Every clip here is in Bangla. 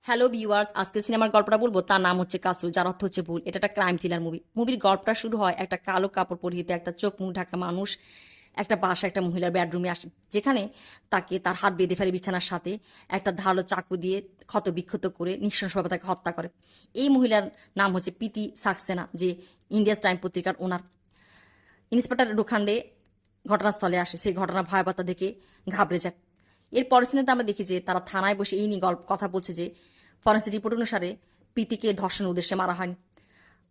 হ্যালো ভিউয়ার্স, আজকে সিনেমার গল্পটা বলবো। তার নাম হচ্ছে কাসু, যার অর্থ হচ্ছে ভুল। এটা একটা ক্রাইম থ্রিলার মুভি। মুভির গল্পটা শুরু হয় একটা কালো কাপড় পরিহিত একটা চোখ মুখ ঢাকা মানুষ একটা বাসা একটা মহিলার বেডরুমে আসে, যেখানে তাকে তার হাত বেঁধে ফেলে বিছানার সাথে, একটা ধারালো চাকু দিয়ে ক্ষত বিক্ষত করে নৃশংসভাবে তাকে হত্যা করে। এই মহিলার নাম হচ্ছে প্রীতি সাক্সেনা, যে ইন্ডিয়াস টাইম পত্রিকার ওনার। ইন্সপেক্টর লোখান্ডে ঘটনাস্থলে আসে, সেই ঘটনা ভয়াবহতা দেখে ঘাবড়ে যায়। এর পরের সিনেতে আমরা দেখি যে তারা থানায় বসে এই নিয়ে গল্প কথা বলছে যে ফরেন্সিক রিপোর্ট অনুসারে প্রীতিকে ধর্ষণের উদ্দেশ্যে মারা হয়নি,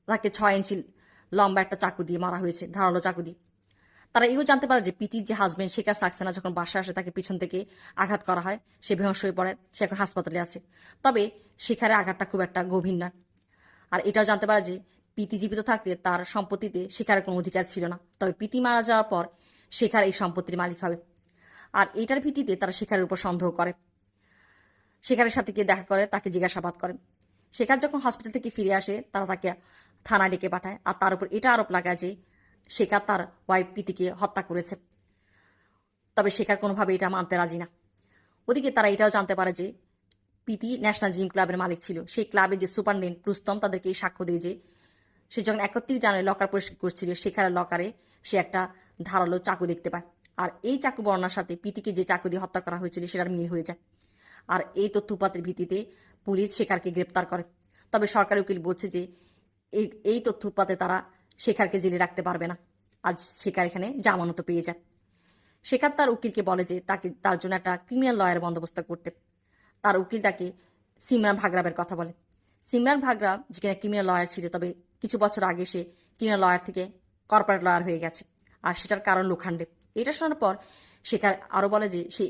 তাকে 6 ইঞ্চি লম্বা একটা চাকু দিয়ে মারা হয়েছে, ধারালো চাকু দিয়ে। তারা এও জানতে পারে যে প্রীতির যে হাজবেন্ড শেখার সাকসেনা যখন বাসায় আসে, তাকে পিছন থেকে আঘাত করা হয়, সে বেহোশ হয়ে পড়ে, সে এখন হাসপাতালে আছে। তবে শেখারের আঘাতটা খুব একটা গভীর নয়। আর এটাও জানতে পারে যে প্রীতি জীবিত থাকতে তার সম্পত্তিতে শেখারের কোনো অধিকার ছিল না, তবে প্রীতি মারা যাওয়ার পর শেখার এই সম্পত্তির মালিক হবে। আর এটার ভিত্তিতে তারা শেখারের উপর সন্দেহ করে, শেখারের সাথে গিয়ে দেখা করে, তাকে জিজ্ঞাসাবাদ করে। শেখার যখন হসপিটাল থেকে ফিরে আসে, তারা তাকে থানায় ডেকে পাঠায়, আর তার উপর এটা আরোপ লাগায় যে শেখার তার ওয়াইফ প্রীতিকে হত্যা করেছে। তবে শেখার কোনোভাবে এটা মানতে রাজি না। ওদিকে তারা এটাও জানতে পারে যে প্রীতি ন্যাশনাল জিম ক্লাবের মালিক ছিল। সেই ক্লাবের যে সুপারডেন্ট রুস্তম তাদেরকে এই সাক্ষ্য দিয়ে যে সে যখন 31 জানুয়ারি লকার পরিষ্কার করছিল, শেখারের লকারে সে একটা ধারালো চাকু দেখতে পায়। আর এই চাকু বর্ণার সাথে প্রীতিকে যে চাকু দিয়ে হত্যা করা হয়েছিল সেটার মিল হয়ে যায়। আর এই তথ্য উপাত্তের ভিত্তিতে পুলিশ শেখারকে গ্রেপ্তার করে। তবে সরকারি উকিল বলছে যে এই তথ্য উপাত্তে তারা শেখারকে জেলে রাখতে পারবে না, আজ শেখার এখানে জামানত পেয়ে যায়। শেখার তার উকিলকে বলে যে তাকে তার জন্য একটা ক্রিমিনাল লয়ার বন্দোবস্ত করতে। তার উকিল তাকে সিমরান ভাগ্রাবের কথা বলে। সিমরান ভাগ্রা যে কিনা ক্রিমিনাল লয়ার ছিল, তবে কিছু বছর আগে সে ক্রিমিনাল লয়ার থেকে কর্পোরেট লয়ার হয়ে গেছে, আর সেটার কারণ লোখান্ডে। এটা শোনার পর শেখার আরও বলে যে সে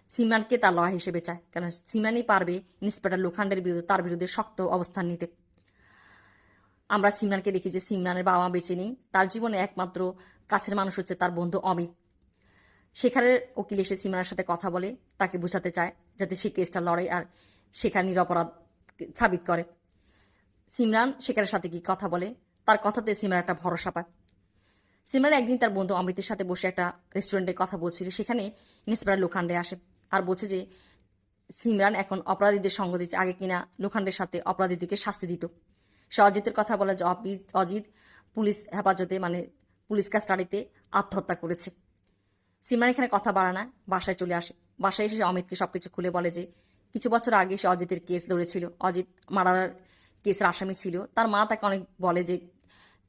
সিমরানকে তার লয়ার হিসেবে চায়, কারণ সিমরানই পারবে ইন্সপেক্টর লোখান্ডের বিরুদ্ধে তার বিরুদ্ধে শক্ত অবস্থান নিতে। আমরা সিমরানকে দেখি যে সিমরানের বাবা মা বেঁচে নেই, তার জীবনে একমাত্র কাছের মানুষ হচ্ছে তার বন্ধু অমিত। শেখারের উকিল এসে সিমরানের সাথে কথা বলে, তাকে বোঝাতে চায় যাতে সে কেসটা লড়ে আর শেখার নিরপরাধ সাবিত করে। সিমরান শেখারের সাথে কি কথা বলে, তার কথাতে সিমরান একটা ভরসা পায়। সিমরান একদিন তার বন্ধু অমিতের সাথে বসে একটা রেস্টুরেন্টে কথা বলছিল, সেখানে ইন্সপেক্টর লোখান্ডে আসে আর বলছে যে সিমরান এখন অপরাধীদের সঙ্গ দিচ্ছে, আগে কিনা লোখান্ডের সাথে অপরাধীদেরকে শাস্তি দিত। সে অজিতের কথা বলে যে অজিত পুলিশ হেফাজতে মানে পুলিশ কাস্টাডিতে আত্মহত্যা করেছে। সিমরান এখানে কথা বাড়ায় না, বাসায় চলে আসে। বাসায় এসে অমিতকে সবকিছু খুলে বলে যে কিছু বছর আগে সে অজিতের কেস লড়েছিল, অজিত মার্ডার কেসের আসামি ছিল। তার মা তাকে অনেক বলে যে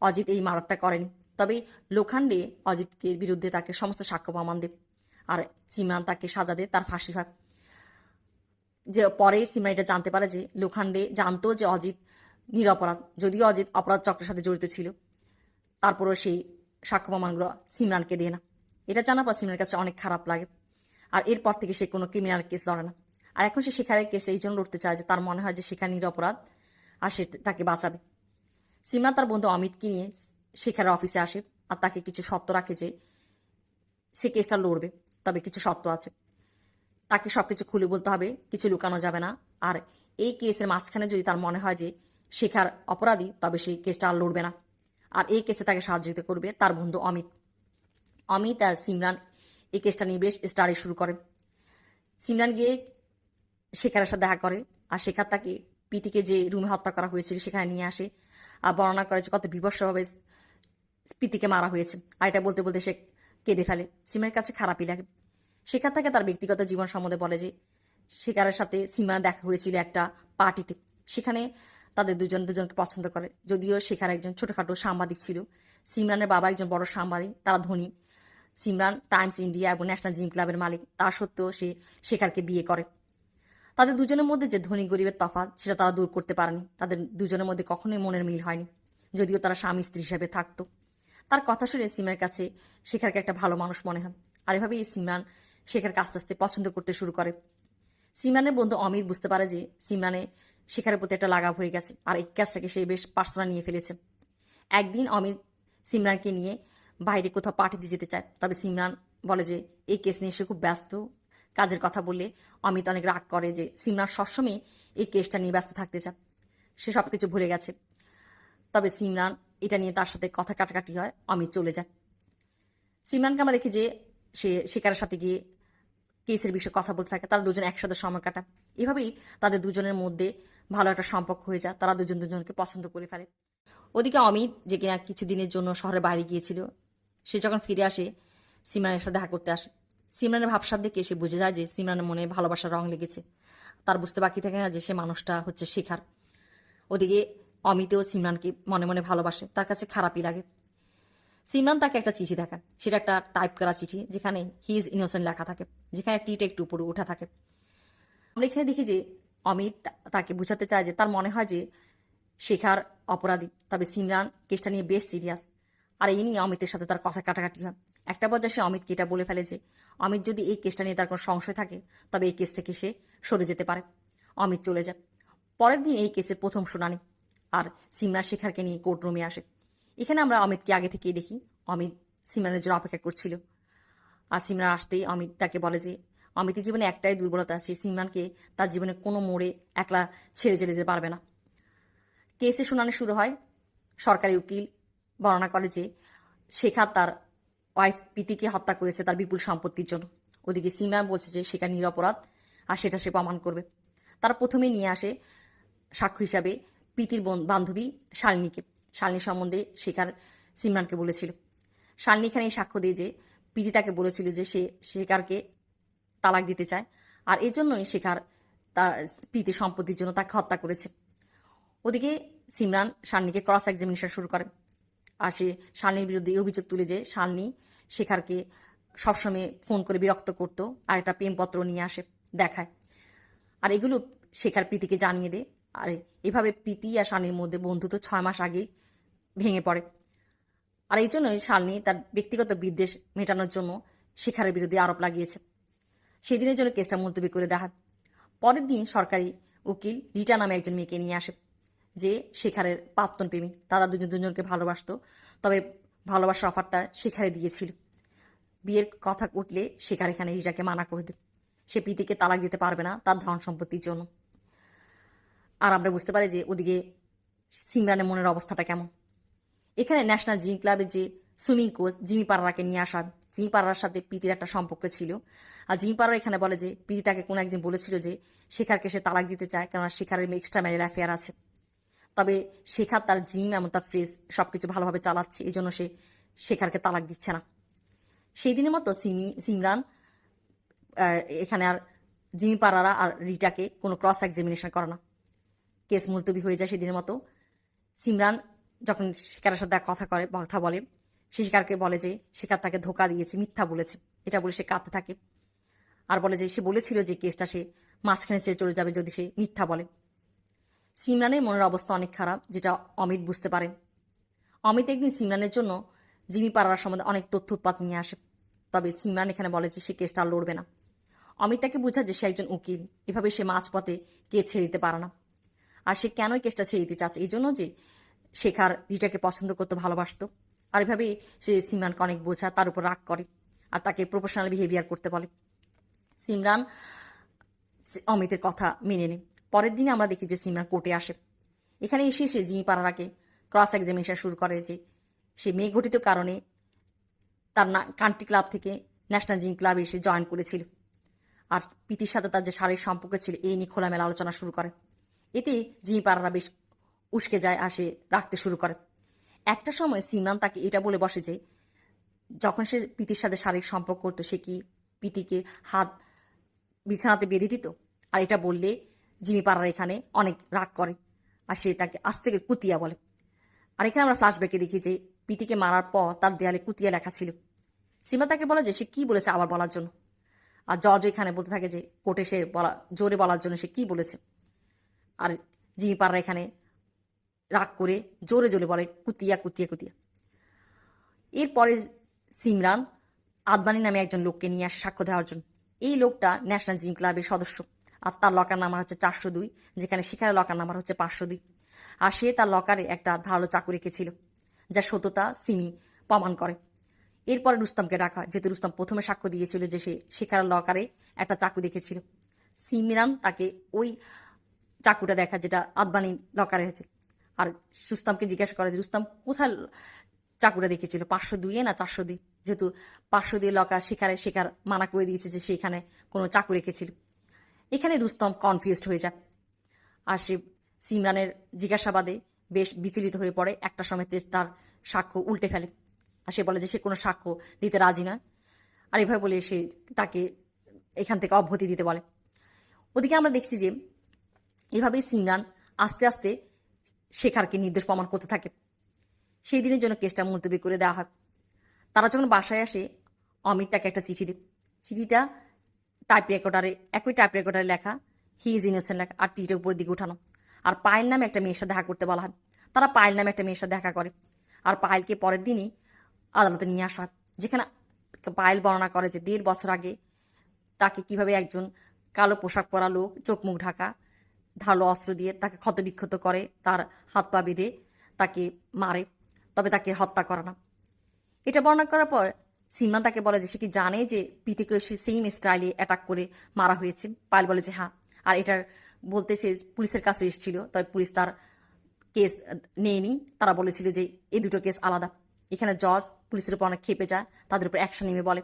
অজিত এই মার্ডারটা করেনি, তবে লোখান্ডে অজিতের বিরুদ্ধে তাকে সমস্ত সাক্ষ্য প্রমাণ দেয়, আর সিমরান তাকে সাজা দেয়, তার ফাঁসি হয়। যে পরে সিমরান এটা জানতে পারে যে লোখান্ডে জানতো যে অজিত নিরপরাধ, যদিও অজিত অপরাধ চক্রের সাথে জড়িত ছিল, তারপরও সেই সাক্ষ্য প্রমাণগুলো সিমরানকে দেয় না। এটা জানার পর সিমরানের কাছে অনেক খারাপ লাগে, আর এরপর থেকে সে কোনো ক্রিমিনাল কেস লড়ে না। আর এখন সে শেখারের কেস এই জন্য লড়তে চায় যে তার মনে হয় যে শেখার নিরপরাধ আর সে তাকে বাঁচাবে। সিমরান তার বন্ধু অমিতকে নিয়ে শেখারের অফিসে আসে আর তাকে কিছু শর্ত রাখে যে সে কেসটা লড়বে, তবে কিছু শর্ত আছে। তাকে সব কিছু খুলে বলতে হবে, কিছু লুকানো যাবে না। আর এই কেসের মাঝখানে যদি তার মনে হয় যে শেখার অপরাধী, তবে সেই কেসটা আর লড়বে না। আর এই কেসে তাকে সাহায্য করবে তার বন্ধু অমিত। অমিত আর সিমরান এই কেসটা নিয়ে বেশ স্টাডি শুরু করে। সিমরান গিয়ে শেখারের সাথে দেখা করে, আর শেখার তাকে প্রীতিকে যে রুমে হত্যা করা হয়েছিল সেখানে নিয়ে আসে, আর বর্ণনা করে যে কত বিভৎসভাবে প্রীতিকে মারা হয়েছে। আর এটা বলতে বলতে সে কেঁদে ফেলে। সিমরানের কাছে খারাপই লাগে। শেখার তাকে তার ব্যক্তিগত জীবন সম্বন্ধে বলে যে শেখারের সাথে সিমরান দেখা হয়েছিল একটা পার্টিতে, সেখানে তাদের দুজনকে পছন্দ করে। যদিও শেখার একজন ছোটোখাটো সাংবাদিক ছিল, সিমরানের বাবা একজন বড় সাংবাদিক, তারা ধনী। সিমরান টাইমস ইন্ডিয়া এবং ন্যাশনাল জিম ক্লাবের মালিক, তা সত্ত্বেও সে শেখারকে বিয়ে করে। তাদের দুজনের মধ্যে যে ধনী গরিবের তফাৎ, সেটা তারা দূর করতে পারেনি। তাদের দুজনের মধ্যে কখনোই মনের মিল হয়নি, যদিও তারা স্বামী স্ত্রী হিসেবে থাকতো। তার কথা শুনে সিমরানের কাছে শেখারকে একটা ভালো মানুষ মনে হয়, আর এভাবেই সিমরান শেখারকে আস্তে আস্তে পছন্দ করতে শুরু করে। সিমরানের বন্ধু অমিত বুঝতে পারে যে সিমরানে শেখারের প্রতি একটা লাগাব হয়ে গেছে, আর এই কাজটাকে সে বেশ পার্সোনাল নিয়ে ফেলেছে। একদিন অমিত সিমরানকে নিয়ে বাইরে কোথাও পার্টিতে যেতে চায়, তবে সিমরান বলে যে এই কেস নিয়ে সে খুব ব্যস্ত, কাজের কথা বললে অমিত অনেক রাগ করে যে সিমরান সবসময় এই কেসটা নিয়ে ব্যস্ত থাকতে চায়, সে সব কিছু ভুলে গেছে। তবে সিমরান এটা নিয়ে তার সাথে কথা কাটাকাটি হয়, অমিত চলে যায়। সিমরানকে আমরা দেখি যে সে শিকারের সাথে গিয়ে কেসের বিষয়ে কথা বলতে থাকে, তারা দুজন একসাথে সময় কাটায়। এভাবেই তাদের দুজনের মধ্যে ভালো একটা সম্পর্ক হয়ে যায়, তারা দুজন দুজনকে পছন্দ করে ফেলে। ওদিকে অমিত, যে কিনা কিছুদিনের জন্য শহরের বাইরে গিয়েছিল, সে যখন ফিরে আসে সিমরানের সাথে দেখা করতে আসে। সিমরানের ভাবসাব দেখে সে বুঝে যায় যে সিমরানের মনে ভালোবাসার রং লেগেছে। তার বুঝতে বাকি থাকে না যে সে মানুষটা হচ্ছে শিখার। ওদিকে অমিতেও সিমরানকে মনে মনে ভালোবাসে, তার কাছে খারাপই লাগে। সিমরান তাকে একটা চিঠি দেখায়, সেটা একটা টাইপ করা চিঠি যেখানে হি ইজ ইনোসেন্ট লেখা থাকে, যেখানে টিটা একটু উপরে উঠা থাকে। আমরা এখানে দেখি যে অমিত তাকে বোঝাতে চায় যে তার মনে হয় যে শেখার অপরাধী, তবে সিমরান কেসটা নিয়ে বেশ সিরিয়াস। আর এই নিয়ে অমিতের সাথে তার কথা কাটাকাটি হয়। একটা পর্যায়ে সে অমিতকে এটা বলে ফেলে যে অমিত যদি এই কেসটা নিয়ে তার কোনো সংশয় থাকে তবে এই কেস থেকে সে সরে যেতে পারে। অমিত চলে যায়। পরের দিন এই কেসের প্রথম শুনানি, আর সিমরান শেখারকে নিয়ে কোর্টরুমে আসে। এখানে আমরা অমিতকে আগে থেকেই দেখি। অমিত সিমরানের জন্য অপেক্ষা করছিল, আর সিমরান আসতেই অমিত তাকে বলে যে অমিতের জীবনে একটাই দুর্বলতা, সে সিমরানকে তার জীবনে কোনো মোড়ে একলা ছেড়ে যেতে পারবে না। কেসের শুনানি শুরু হয়। সরকারি উকিল বর্ণনা করে যে শেখার তার ওয়াইফ প্রীতিকে হত্যা করেছে তার বিপুল সম্পত্তির জন্য। ওদিকে সিমরান বলছে যে শেখার নিরপরাধ, আর সেটা সে প্রমাণ করবে। তারা প্রথমে নিয়ে আসে সাক্ষ্য হিসাবে প্রীতির বান্ধবী শালিনীকে। শালিনী সম্বন্ধে শেখার সিমরানকে বলেছিল। শালিনী এখানে সাক্ষ্য দিয়ে যে প্রীতি তাকে বলেছিল যে সে শেখারকে তালাক দিতে চায়, আর এজন্যই শেখার তার প্রীতি সম্পত্তির জন্য তাকে হত্যা করেছে। ওদিকে সিমরান শালিনীকে ক্রস এক্সামিনেশন শুরু করে, আর সে শালিনীর বিরুদ্ধে এই অভিযোগ তুলে যে শালিনী শেখারকে সবসময় ফোন করে বিরক্ত করতো, আর একটা প্রেমপত্র নিয়ে আসে দেখায়। আর এগুলো শেখার প্রীতিকে জানিয়ে দেয়। আর এভাবে প্রীতি আর শালিনীর মধ্যে বন্ধুত্ব 6 মাস আগেই ভেঙে পড়ে। আর এই জন্যই শালিনী তার ব্যক্তিগত বিদ্বেষ মেটানোর জন্য শেখারের বিরুদ্ধে আরোপ লাগিয়েছে। সেই দিনের জন্য কেসটা মুলতবি করে দেওয়া হয়। পরের দিন সরকারি উকিল রিটা নামে একজন মেয়েকে নিয়ে আসে, যে শেখারের প্রাক্তন প্রেমিক। তারা দুজন দুজনকে ভালোবাসতো, তবে ভালোবাসার অফারটা শেখারে দিয়েছিল। বিয়ের কথা উঠলে শেখার এখানে রিটাকে মানা করে দেয়, সে প্রীতিকে তালাক দিতে পারবে না তার ধন সম্পত্তির জন্য। আর আমরা বুঝতে পারি যে ওদিকে সিমরানের মনের অবস্থাটা কেমন। এখানে ন্যাশনাল জিম ক্লাবের যে সুইমিং কোচ জিমি পাড়ারাকে নিয়ে আসা। জিমি পাড়ার সাথে প্রীতির একটা সম্পর্ক ছিল, আর জিমি পাড়া এখানে বলে যে প্রীতি তাকে কোনো একদিন বলেছিল যে শেখারকে সে তালাক দিতে চায়, কেননা শেখারের এক্সট্রা ম্যারিটাল অ্যাফেয়ার আছে। তবে শেখার তার জিম এমন তার ফ্রেজ সব কিছু ভালোভাবে চালাচ্ছে, এই জন্য সে শেখারকে তালাক দিচ্ছে না। সেই দিনের মতো সিমরান এখানে আর জিমি পাড়ারা আর রিটাকে কোনো ক্রস এক্সামিনেশন করে না। কেস মুলতবি হয়ে যায় সেদিনের মতো। সিমরান যখন শেখারের সাথে কথা বলে, সে শেখারকে বলে যে শেখার তাকে ধোকা দিয়েছে, মিথ্যা বলেছে। এটা বলে সে কাঁদতে থাকে, আর বলে যে সে বলেছিল যে কেসটা সে মাঝখানে ছেড়ে চলে যাবে যদি সে মিথ্যা বলে। সিমরানের মনের অবস্থা অনেক খারাপ, যেটা অমিত বুঝতে পারে। অমিত একদিন সিমরানের জন্য জিমি পাড়ার সম্বন্ধে অনেক তথ্য উৎপাত নিয়ে আসে, তবে সিমরান এখানে বলে যে সে কেসটা আর লড়বে না। অমিত তাকে বোঝায় যে সে একজন উকিল, এভাবে সে মাঝপথে কেস ছেড়ে দিতে পারে না। আর সে কেনই কেসটা ছেড়ে দিতে চাচ্ছে, এই জন্য যে শেখার রিটাকে পছন্দ করতে ভালোবাসতো। আর এভাবেই সে সিমরানকে অনেক বোঝা, তার উপর রাগ করে, আর তাকে প্রফেশনাল বিহেভিয়ার করতে বলে। সিমরান অমিতের কথা মেনে নেয়। পরের দিনে আমরা দেখি যে সিমরান কোর্টে আসে। এখানে এসে সে জিমি পাড়ারাকে ক্রস এক্সামিনেশন শুরু করে যে সে মেয়ে ঘটিত কারণে তার কান্ট্রি ক্লাব থেকে ন্যাশনাল জিম ক্লাবে এসে জয়েন করেছিল, আর প্রীতির সাথে তার যে শারীরিক সম্পর্ক ছিল এই নিয়ে খোলামেলা আলোচনা শুরু করে। এতে জিমি পাড়ারা বেশ উস্কে যায়, আর সে রাখতে শুরু করে। একটা সময় সিমরান তাকে এটা বলে বসে যে যখন সে প্রীতির সাথে শারীরিক সম্পর্ক করতো সে কি প্রীতিকে হাত বিছানাতে বেঁধে দিত। আর এটা বললে জিমি পাড়ার এখানে অনেক রাগ করে, আর সে তাকে আজ থেকে কুতিয়া বলে। আর এখানে আমরা ফ্ল্যাশব্যাকে দেখি যে প্রীতিকে মারার পর তার দেয়ালে কুতিয়া লেখা ছিল। সিমা তাকে বলে যে সে কি বলেছে আবার বলার জন্য, আর জজ এখানে বলতে থাকে যে কোর্টে সে জোরে বলার জন্য সে কি বলেছে। আর জিমি পাড়া এখানে রাগ করে জোরে জোরে বলে কুতিয়া কুতিয়া কুতিয়া। এরপরে সিমরান আদবানি নামে একজন লোককে নিয়ে আসে সাক্ষ্য দেওয়ার জন্য। এই লোকটা ন্যাশনাল জিম ক্লাবের সদস্য, আর তার লকার নাম্বার হচ্ছে 402, যেখানে শিখারের লকার নাম্বার হচ্ছে 502। আর সে তার লকারে একটা ধারালো চাকু রেখেছিল, যার সত্যতা সিমি প্রমাণ করে। এরপরে রুস্তমকে ডাকা, যেহেতু রুস্তম প্রথমে সাক্ষ্য দিয়েছিল যে সে শিখারের লকারে একটা চাকু দেখেছিল। সিমরান তাকে ওই চাকুটা দেখা যেটা আদবানি লকারে হয়েছে, আর রুস্তমকে জিজ্ঞাসা করে যে রুস্তম কোথায় চাকুটা দেখেছিল 502 না 402, যেহেতু 502 লকা শিকার মানা করে দিয়েছে যে সেখানে কোনো চাকু রেখেছিল। এখানে রুস্তম কনফিউজড হয়ে যায়, আর সে সিমরানের জিজ্ঞাসাবাদে বেশ বিচলিত হয়ে পড়ে। একটা সময় তার সাক্ষ্য উল্টে ফেলে, আর সে বলে যে সে কোনো সাক্ষ্য দিতে রাজি নয়, আর এভাবে বলে সে তাকে এখান থেকে অব্যাহতি দিতে বলে। ওদিকে আমরা দেখছি যে এভাবেই সিমরান আস্তে আস্তে শেখারকে নির্দোষ প্রমাণ করতে থাকে। সেই দিনের জন্য কেসটা মুলতবি করে দেওয়া হয়। তারা যখন বাসায় আসে, অমিত তাকে একটা চিঠি দেয়। চিঠিটা একই টাইপ রেকর্ডারে লেখা, হি ইজ ইনোসেন্ট লেখা, আর টিটা উপর দিকে উঠানো। আর পায়েল নামে একটা মেয়ের সাথে দেখা করতে বলা হয়। তারা পায়েল নামে একটা মেয়ের সাথে দেখা করে, আর পায়েলকে পরের দিনই আদালতে নিয়ে আসা হয়, যেখানে পায়েল বর্ণনা করে যে 1.5 বছর আগে তাকে কিভাবে একজন কালো পোশাক পরা লোক চোখ মুখ ঢাকা ধারালো অস্ত্র দিয়ে তাকে ক্ষতবিক্ষত করে, তার হাত পা বেঁধে তাকে মারে, তবে তাকে হত্যা করে না। এটা বর্ণনা করার পর সিমরান তাকে বলে যে সে কি জানে যে পিতিকে সে সেম স্টাইলে অ্যাটাক করে মারা হয়েছে। পায়েল বলে যে হ্যাঁ, আর এটার বলতে সে পুলিশের কাছে এসেছিল, তবে পুলিশ তার কেস নেয়নি। তারা বলেছিল যে এই দুটো কেস আলাদা। এখানে জজ পুলিশের উপর অনেক খেপে যায়, তাদের উপর অ্যাকশন নেমে বলে।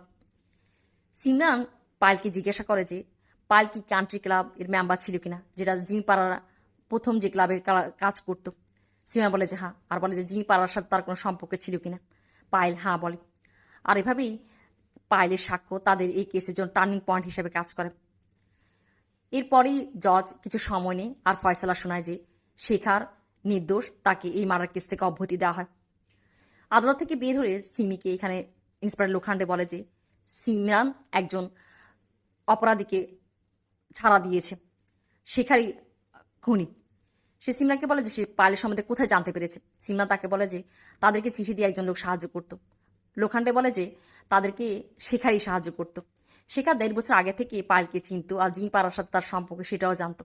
সিমরান পায়েলকে জিজ্ঞাসা করে যে পায়েল কি কান্ট্রি ক্লাব এর মেম্বার ছিল কিনা, যেটা জিমি পাড়ার প্রথম যে ক্লাবে কাজ করতো। সিমরান বলে যে হ্যাঁ, আর বলে যে জিমি পাড়ার সাথে তার কোনো সম্পর্ক ছিল কিনা। পায়েল হ্যাঁ বলে, আর এভাবেই পায়েলের সাক্ষ্য তাদের এই কেসের জন্য টার্নিং পয়েন্ট হিসেবে কাজ করে। এরপরেই জজ কিছু সময় নেই আর ফয়সালা শোনায় যে শেখার নির্দোষ, তাকে এই মারার কেস থেকে অব্যাহতি দেওয়া হয়। আদালত থেকে বের হয়ে সিমিকে এখানে ইন্সপেক্টর লোখান্ডে বলে যে সিমরান একজন অপরাধীকে ছাড়া দিয়েছে, শেখারই খুনি। সে সিমরানকে বলে যে সে পায়েলের সম্বন্ধে কোথায় জানতে পেরেছে। সিমরান তাকে বলে যে তাদেরকে চিঠি দিয়ে একজন লোক সাহায্য করত। লোখান্ডে বলে যে তাদেরকে শেখারই সাহায্য করত। শেখার 1.5 বছর আগে থেকে পায়েলকে চিনত, আর জিমি পাড়ার সাথে তার সম্পর্ক সেটাও জানত।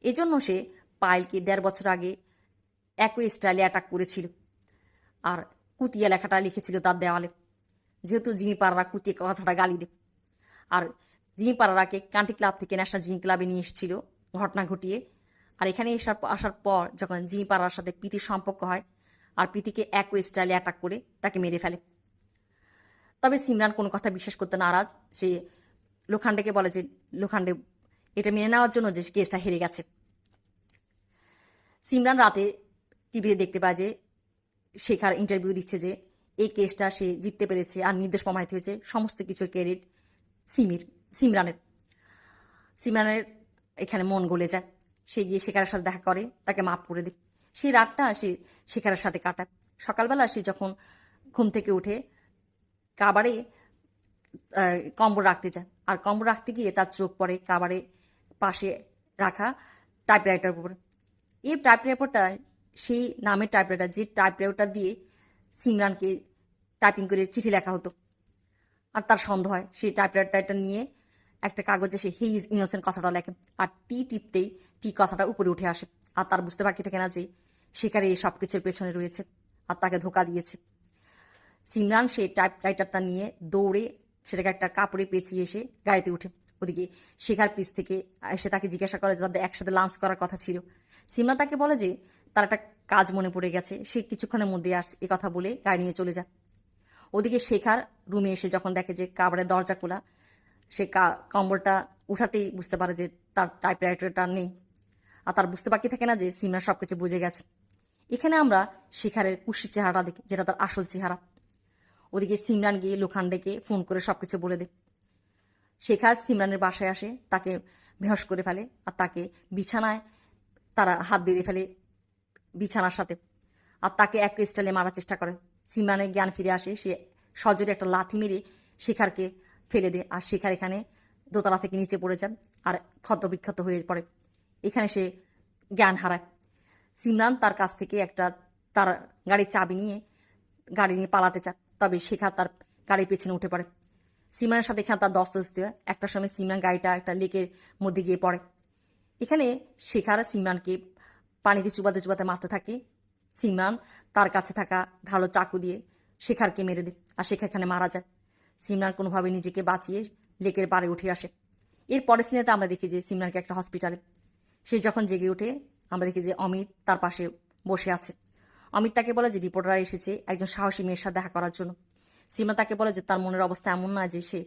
এজন্য সে পায়েলকে 1.5 বছর আগে একই স্টাইলে অ্যাটাক করেছিল, আর কুতিয়া লেখাটা লিখেছিল তার দেওয়ালে, যেহেতু জিমি পাড়ারা কুতিয়া কথাটা গালি দেয়। আর জিমি পাড়ারাকে কান্ট্রি ক্লাব থেকে ন্যাশনাল জিমি ক্লাবে নিয়ে এসেছিল ঘটনা ঘটিয়ে। আর এখানে আসার পর যখন জিমি পাড়ার সাথে প্রীতির সম্পর্ক হয়, আর প্রীতিকে একই স্টাইলে অ্যাটাক করে তাকে মেরে ফেলে। তবে সিমরান কোনো কথা বিশ্বাস করতে নারাজ। সে লোখান্ডেকে বলে যে লোখান্ডে এটা মেনে নেওয়ার জন্য যে কেসটা হেরে গেছে। সিমরান রাতে টিভিতে দেখতে পায় যে শেখার ইন্টারভিউ দিচ্ছে যে এই কেসটা সে জিততে পেরেছে আর নির্দোষ প্রমাণিত হয়েছে, সমস্ত কিছুর ক্রেডিট সিমরানের। সিমরানের এখানে মন গলে যায়। সে গিয়ে শেখারের সাথে দেখা করে, তাকে মাফ করে দেয়। সেই রাতটা সে শেখারের সাথে কাটায়। সকালবেলা সে যখন ঘুম থেকে উঠে কাবারে কম্বল রাখতে যায়, আর কম্বল রাখতে গিয়ে তার চোখ পড়ে কাবারে পাশে রাখা টাইপরাইটার উপর। এই টাইপরাইটারটা সেই নামের টাইপরাইটার, যে টাইপরাইটার দিয়ে সিমরানকে টাইপিং করে চিঠি লেখা হতো। আর তার সন্দেহ হয়, সেই টাইপরাইটারটা নিয়ে একটা কাগজে সে হি ইজ ইনোসেন্ট কথাটা লেখে, আর টি টিপতেই টি কথাটা উপরে উঠে আসে। আর তার বুঝতে বাকি থাকে না যে শিকারে এই সব কিছুর পেছনে রয়েছে আর তাকে ধোকা দিয়েছে। সিমরান সেই টাইপরাইটারটা নিয়ে দৌড়ে সেটাকে একটা কাপড়ে পেঁচিয়ে এসে গাড়িতে উঠে। ওদিকে শেখার পিস থেকে এসে তাকে জিজ্ঞাসা করে যে তাদের একসাথে লাঞ্চ করার কথা ছিল। সিমরান তাকে বলে যে তার একটা কাজ মনে পড়ে গেছে, সে কিছুক্ষণের মধ্যে এ কথা বলে গাড়ি নিয়ে চলে যায়। ওদিকে শেখার রুমে এসে যখন দেখে যে কাবারের দরজা খোলা, সে কম্বলটা উঠাতেই বুঝতে পারে যে তার টাইপরাইটারটা নেই। আর তার বুঝতে বাকি থাকে না যে সিমরান সব কিছু বুঝে গেছে। এখানে আমরা শেখারের কুশি চেহারাটা দেখি, যেটা তার আসল চেহারা। ওদিকে সিমরান গিয়ে লোখান্ডেকে ফোন করে সব কিছু বলে দেয়। শেখার সিমরানের বাসায় আসে, তাকে বেহস করে ফেলে, আর তাকে বিছানায় তারা হাত বেঁধে ফেলে বিছানার সাথে, আর তাকে এক স্টাইলে মারার চেষ্টা করে। সিমরানের জ্ঞান ফিরে আসে, সে সজোরে একটা লাথি মেরে শেখারকে ফেলে দেয়, আর শেখার এখানে দোতলা থেকে নিচে পড়ে যায় আর ক্ষতবিক্ষত হয়ে পড়ে। এখানে সে জ্ঞান হারায়। সিমরান তার কাছ থেকে তার গাড়ির চাবি নিয়ে গাড়ি নিয়ে পালাতে চায়, তবে শেখা তার গাড়ির পেছনে উঠে পড়ে। সিমরানের সাথে এখানে তার দস্তদস্তি হয়। একটা সময় সিমরান গাড়িটা একটা লেকের মধ্যে গিয়ে পড়ে। এখানে শেখার সিমরানকে পানিতে চুবাতে চুবাতে মারতে থাকে। সিমরান তার কাছে থাকা ধারালো চাকু দিয়ে শেখারকে মেরে দেয়, আর শেখা এখানে মারা যায়। সিমরান কোনোভাবে নিজেকে বাঁচিয়ে লেকের পাড়ে উঠে আসে। এর পরের সিনেতে আমরা দেখি যে সিমরানকে একটা হসপিটালে। সে যখন জেগে ওঠে, আমরা দেখি যে অমিত তার পাশে বসে আছে। অমিত তাকে বলে যে রিপোর্টার এসেছে একজন সাহসী মেয়ের সাথে দেখা করার জন্য। সিমরান তাকে বলে যে তার মনের অবস্থা এমন না যে সে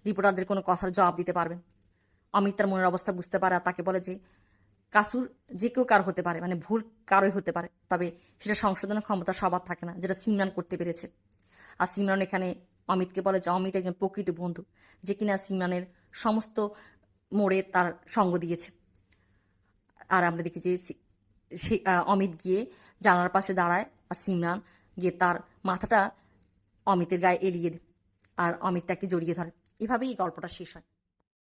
রিপোর্টারদের কোনো কথার জবাব দিতে পারবে। অমিত তার মনের অবস্থা বুঝতে পারে আর তাকে বলে যে কাসুর যে কেউ কারো হতে পারে, মানে ভুল কারোই হতে পারে, তবে সেটা সংশোধনের ক্ষমতা সবার থাকে না, যেটা সিমরান করতে পেরেছে। আর সিমরান এখানে অমিতকে বলে যে অমিত একজন প্রকৃত বন্ধু, যে কিনা সিমরানের সমস্ত মোড়ে তার সঙ্গ দিয়েছে। আর আমরা দেখি যে সে অমিত গিয়ে জানালার পাশে দাঁড়ায় আর সিমরান গিয়ে তার মাথাটা অমিতের গায়ে এলিয়ে দেয় আর অমিত তাকে জড়িয়ে ধরে। এভাবেই এই গল্পটা শেষ হয়।